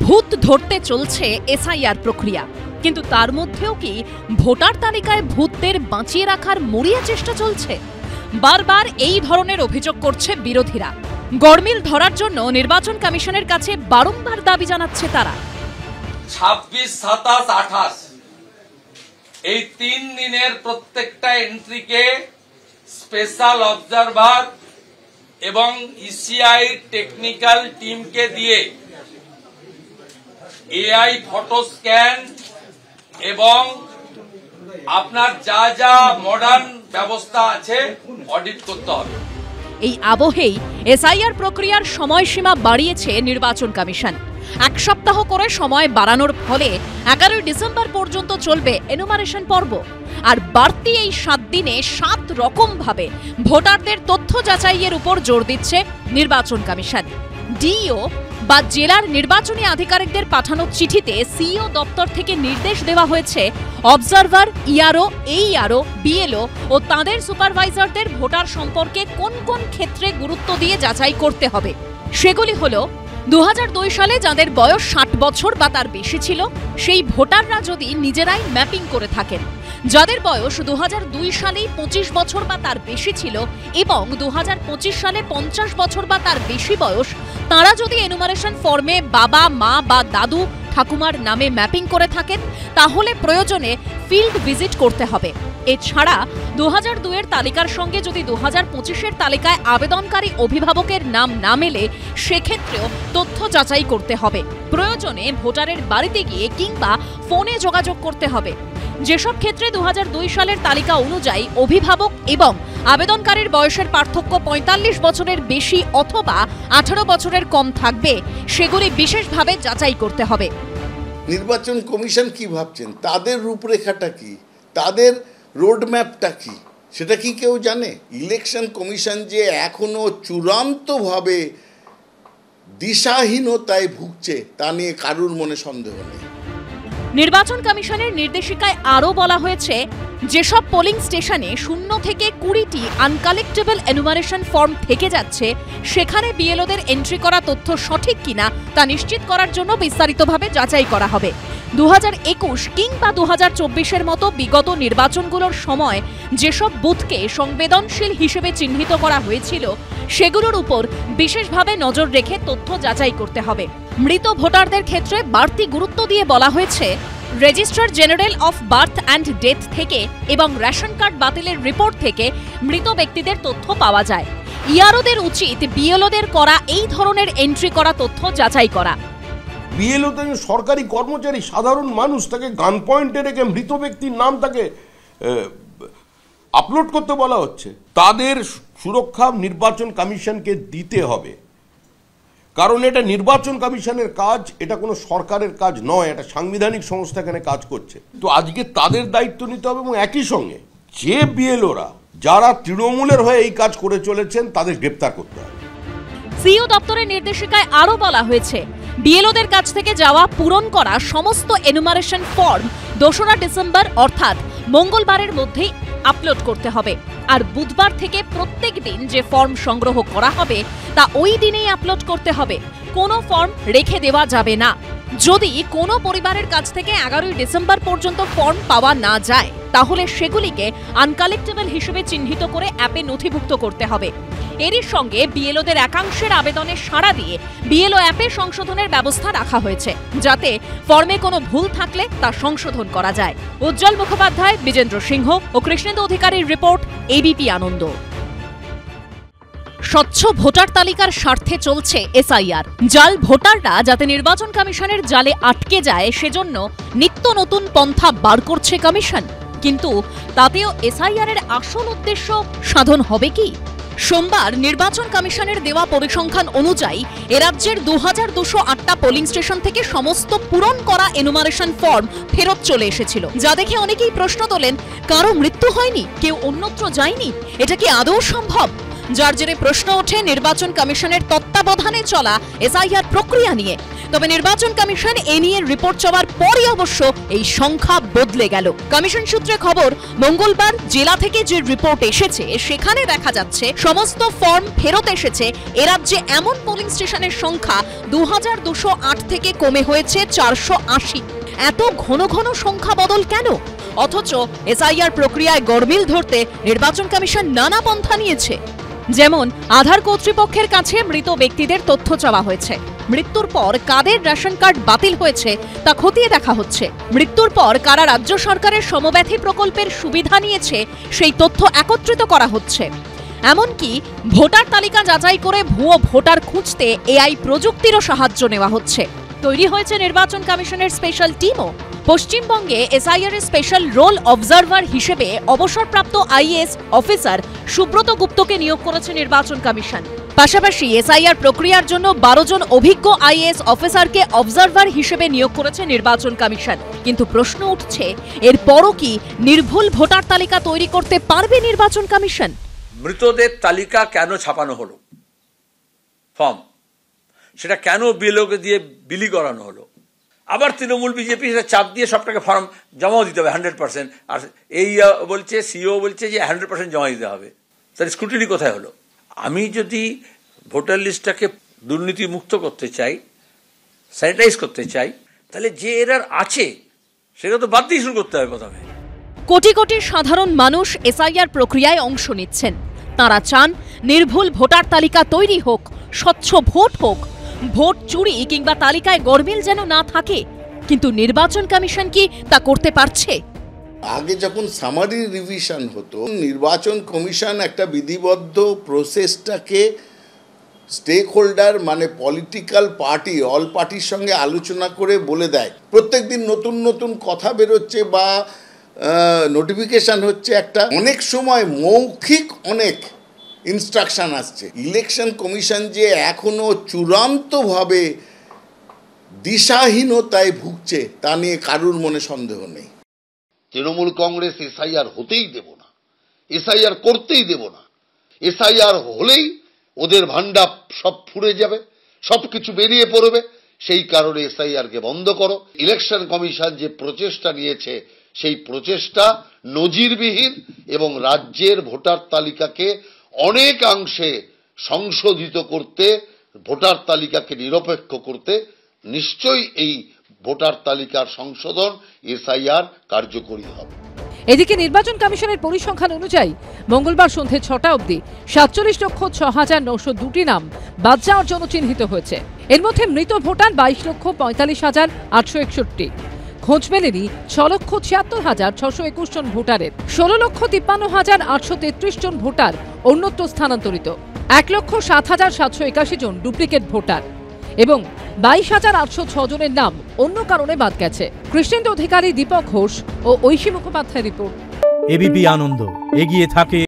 ভূত ধরতে চলছে এসআইআর প্রক্রিয়া, কিন্তু তার মধ্যেও কি ভোটার তালিকায় ভূতদের বাঁচিয়ে রাখার মরিয়া চেষ্টা চলছে? বারবার এই ধরনের অভিযোগ করছে বিরোধীরা। গরমিল ধরার জন্য নির্বাচন কমিশনের কাছে বারংবার দাবি জানাচ্ছে তারা। 26, 27, 28 এই 3 দিনের প্রত্যেকটা এন্ট্রিকে স্পেশাল অবজারভার এবং ইসিআই টেকনিক্যাল টিমকে দিয়ে এআই ফটো স্ক্যান এবং আপনার যা যা মডার্ন ব্যবস্থা আছে অডিট করতে হবে। এই আবহেই এসআইআর প্রক্রিয়ার সময়সীমা বাড়িয়েছে নির্বাচন কমিশন। 1 সপ্তাহ করে সময় বাড়ানোর ফলে 11 ডিসেম্বর পর্যন্ত চলবে এনুমারেশন পর্ব। আর বাড়তি এই 7 দিনে 7 রকম ভাবে ভোটারদের তথ্য যাচাইয়ের উপর জোর দিচ্ছে নির্বাচন কমিশন। ডিইও বা জেলার নির্বাচনী আধিকারিকদের পাঠানো চিঠিতে সিইও দপ্তর থেকে নির্দেশ দেওয়া হয়েছে অবজারভার, ইআরও, এইআরও, বিএলও ও তাঁদের সুপারভাইজারদের ভোটার সম্পর্কে কোন কোন ক্ষেত্রে গুরুত্ব দিয়ে যাচাই করতে হবে। সেগুলি হলো 2002 সালে যাদের বয়স 60 বছর বা তার বেশি ছিল সেই ভোটাররা যদি নিজেরাই ম্যাপিং করে থাকেন, যাদের বয়স 2002 সালে 25 বছর বা তার বেশি ছিল এবং 2025 সালে 50 বছর বা তার বেশি বয়স, তারা যদি এনুমারেশন ফর্মে বাবা, মা বা দাদু, ঠাকুমার নামে ম্যাপিং করে থাকেন তাহলে প্রয়োজনে ফিল্ড ভিজিট করতে হবে। এছাড়া 2002 এর তালিকার সঙ্গে যদি 2025 এর তালিকায় আবেদনকারী অভিভাবকের নাম না মেলে সেক্ষেত্রেও তথ্য যাচাই করতে হবে। প্রয়োজনে ভোটারের বাড়িতে গিয়ে কিংবা ফোনে যোগাযোগ করতে হবে। যেসব ক্ষেত্রে 2002 সালের তালিকা অনুযায়ী অভিভাবক এবং আবেদনকারীর বয়সের পার্থক্য 45 বছরের বেশি অথবা 18 বছরের কম থাকবে সেগুলি বিশেষভাবে যাচাই করতে হবে। নির্বাচন কমিশন কি ভাবছেন, তাদের রূপরেখাটা কি, তাদের রোডম্যাপটা কি, সেটা কি কেউ জানে? ইলেকশন কমিশন যে এখনো চূড়ান্তভাবে দিশাহীনতায় ভুগছে তা নিয়ে কারুর মনে সন্দেহ নেই। নির্বাচন কমিশনের নির্দেশিকায় আরও বলা হয়েছে, যেসব পোলিং স্টেশনে 0 থেকে 20টি আনকালেক্টেবল এনুমারেশন ফর্ম থেকে যাচ্ছে সেখানে বিএলওদের এন্ট্রি করা তথ্য সঠিক কিনা তা নিশ্চিত করার জন্য বিস্তারিতভাবে যাচাই করা হবে। 2021 কিংবা 2024-এর মতো বিগত নির্বাচনগুলোর সময় যেসব বুথকে সংবেদনশীল হিসেবে চিহ্নিত করা হয়েছিল সেগুলোর উপর বিশেষভাবে নজর রেখে তথ্য যাচাই করতে হবে। মৃত ভোটারদের ক্ষেত্রে বাড়তি গুরুত্ব দিয়ে বলা হয়েছে, registrar general of birth and death থেকে এবং রেশন কার্ড বাতিলের রিপোর্ট থেকে মৃত ব্যক্তিদের তথ্য পাওয়া যায়। ইআরওদের উচিত বিএলওদের করা এই ধরনের এন্ট্রি করা তথ্য যাচাই করা। বিএলও তো সরকারি কর্মচারী, সাধারণ মানুষ, তাকে গান পয়েন্টে রেখে মৃত ব্যক্তির নাম তাকে আপলোড করতে বলা হচ্ছে। তাদের সুরক্ষা নির্বাচন কমিশনকে দিতে হবে, কারণ এটা নির্বাচন কমিশনের কাজ, এটা কোনো সরকারের কাজ নয়, এটা সাংবিধানিক সংস্থা এখানে কাজ করছে। তো আজকে তাদের দায়িত্ব নিতে হবে এবং একই সঙ্গে যে বিএলওরা যারা তৃণমূলের হয়ে এই কাজ করে চলেছেন তাদের গ্রেপ্তার করতে হবে। সিইও দপ্তরের নির্দেশিকায় আরও বলা হয়েছে, বিএলওদের কাছ থেকে যাওয়া পূরণ করা সমস্ত এনুমারেশন ফর্ম 2রা ডিসেম্বর অর্থাৎ মঙ্গলবারের মধ্যেই আপলোড করতে হবে। আর বুধবার থেকে প্রত্যেক দিন যে ফর্ম সংগ্রহ করা হবে তা ওই দিনেই আপলোড করতে হবে। কোনো ফর্ম রেখে দেওয়া যাবে না। যদি কোনো পরিবারের কাছ থেকে 11 ডিসেম্বর পর্যন্ত ফর্ম পাওয়া না যায় তাহলে সেগুলিকে আনকালেক্টেবল হিসেবে চিহ্নিত করে অ্যাপে নথিভুক্ত করতে হবে। এরই সঙ্গে বিএলওদের একাংশের আবেদনে সাড়া দিয়ে বিএলও অ্যাপে সংশোধনের ব্যবস্থা রাখা হয়েছে, যাতে ফর্মে কোনো ভুল থাকলে তা সংশোধন করা যায়। উজ্জ্বল মুখোপাধ্যায়, বিজেন্দ্র সিংহ ও কৃষ্ণেন্দু অধিকারীর রিপোর্ট, এবিপি আনন্দ। স্বচ্ছ ভোটার তালিকার স্বার্থে চলছে এসআইআর। জাল ভোটাররা যাতে নির্বাচন কমিশনের জালে আটকে যায় সেজন্য নিত্য নতুন পন্থা বার করছে কমিশন। কিন্তু তাতেও এসআইআর এর আসল উদ্দেশ্য সাধন হবে কি? সোমবার নির্বাচন কমিশনের দেওয়া পরিসংখ্যান অনুযায়ী এরাজ্যের 2208টা পোলিং স্টেশন থেকে সমস্ত পূরণ করা এনুমারেশন ফর্ম ফেরত চলে এসেছিল, যা দেখে অনেকেই প্রশ্ন তোলেন, কারো মৃত্যু হয়নি, কেউ অন্যত্র যায়নি, এটা কি আদৌ সম্ভব? যার জেরে প্রশ্ন ওঠে নির্বাচন কমিশনের তত্ত্বাবধানে চলা এসআইআর প্রক্রিয়া নিয়ে। তবে নির্বাচন কমিশন এ নিয়ে রিপোর্ট চাওয়ার পরই অবশ্য এই সংখ্যা বদলে গেল। কমিশন সূত্রে খবর, মঙ্গলবার জেলা থেকে যে রিপোর্ট এসেছে সেখানে দেখা যাচ্ছে সমস্ত ফর্ম ফেরত এসেছে এ রাজ্যে এমন পোলিং স্টেশনের সংখ্যা 2208 থেকে কমে হয়েছে 480। এত ঘন ঘন সংখ্যা বদল কেন? অথচ এসআইআর প্রক্রিয়ায় গরমিল ধরতে নির্বাচন কমিশন নানা পন্থা নিয়েছে। যেমন আধার কর্তৃপক্ষের কাছে মৃত ব্যক্তিদের তথ্য চাওয়া হয়েছে, মৃত্যুর পর কাদের রেশন কার্ড বাতিল হয়েছে তা খতিয়ে দেখা হচ্ছে, মৃত্যুর পর কারা রাজ্য সরকারের সমব্যথী প্রকল্পের সুবিধা নিয়েছে সেই তথ্য একত্রিত করা হচ্ছে। এমনকি ভোটার তালিকা যাচাই করে ভুয়ো ভোটার খুঁজতে এআই প্রযুক্তিরও সাহায্য নেওয়া হচ্ছে। তৈরি হয়েছে নির্বাচন কমিশনের স্পেশাল টিমও। পশ্চিমবঙ্গে এসআইআর এর স্পেশাল রোল অবজারভার হিসেবে অবসরপ্রাপ্ত আইএএস অফিসার সুব্রত গুপ্তকে নিয়োগ করেছে নির্বাচন কমিশন। পাশাপাশি এসআইআর প্রক্রিয়ার জন্য 12 জন অভিজ্ঞ আইএএস অফিসারকে অবজারভার হিসেবে নিয়োগ করেছে নির্বাচন কমিশন। কিন্তু প্রশ্ন উঠছে, এরপরও কি নির্ভুল ভোটার তালিকা তৈরি করতে পারবে নির্বাচন কমিশন? মৃতদের তালিকা কেন ছাপানো হলো, ফর্ম সেটা কেন বিএলওকে দিয়ে বিলি করানো হলো, আবার তৃণমূল বিজেপি সেটা চাপ দিয়ে সবটাকে ফর্ম জমাও দিতে হবে 100%, আর এই বলছে সিও বলছে যে 100% জমা দিতে হবে, তার স্ক্রুটিনি কোথায় হলো? আমি যদি ভোটার লিস্টটাকে দুর্নীতি মুক্ত করতে চাই, স্যানিটাইজ করতে চাই, তাহলে যে এরার আছে সেটা তো বাদ দিয়ে শুরু করতে হবে প্রথমে। কোটি কোটি সাধারণ মানুষ এসআইআর প্রক্রিয়ায় অংশ নিচ্ছেন। তারা চান নির্ভুল ভোটার তালিকা তৈরি হোক, স্বচ্ছ ভোট হোক, ভোট চুরি কিংবা তালিকায় গরমিল যেন না থাকে। কিন্তু নির্বাচন কমিশন কি তা করতে পারছে? আগে যখন সামারি রিভিশন হতো, নির্বাচন কমিশন একটা বিধিবদ্ধ প্রসেসটাকে স্টেক হোল্ডার মানে পলিটিক্যাল পার্টি, অল পার্টির সঙ্গে আলোচনা করে বলে দেয়। প্রত্যেক দিন নতুন নতুন কথা বেরোচ্ছে বা নোটিফিকেশন হচ্ছে, একটা অনেক সময় মৌখিক অনেক ইনস্ট্রাকশন আসছে। ইলেকশন কমিশন যে এখনো চূড়ান্তভাবে দিশাহীনতায় ভুগছে তা নিয়ে কারুর মনে সন্দেহ নেই। তৃণমূল কংগ্রেস এসআইআর হতেই দেব না, এসআইআর করতেই দেব না। এসআইআর হলেই ওদের ভান্ডা সব ফুরে যাবে, সবকিছু বেরিয়ে পড়বে। সেই কারণে এসআইআরকে বন্ধ করো। ইলেকশন কমিশন যে প্রচেষ্টা নিয়েছে সেই প্রচেষ্টা নজিরবিহীন এবং রাজ্যের ভোটার তালিকাকে অনেকাংশে সংশোধিত করতে, ভোটার তালিকাকে নিরপেক্ষ করতে নিশ্চয়ই এই ভোটার তালিকার সংশোধন এসআইআর কার্যকরী হবে। এদিকে নির্বাচন কমিশনের পরিসংখ্যান অনুযায়ী মঙ্গলবার সন্ধ্যে 6টা অবধি 47,06,902টি নাম বাদ যাওয়ার জন্য চিহ্নিত হয়েছে। এর মধ্যে মৃত ভোটার 22,45,861। খোঁজ মেলেনি 6,76,621 জন ভোটারের। 16,53,833 জন ভোটার অন্যত্র স্থানান্তরিত, 1,07,781 জন ডুপ্লিকেট ভোটার এবং 22,806 জনের নাম অন্য কারণে বাদ গেছে। কৃষ্ণেন্দু অধিকারী, দীপক ঘোষ ও ঐশী মুখোপাধ্যায় রিপোর্ট। এবিপি আনন্দ এগিয়ে থাকে।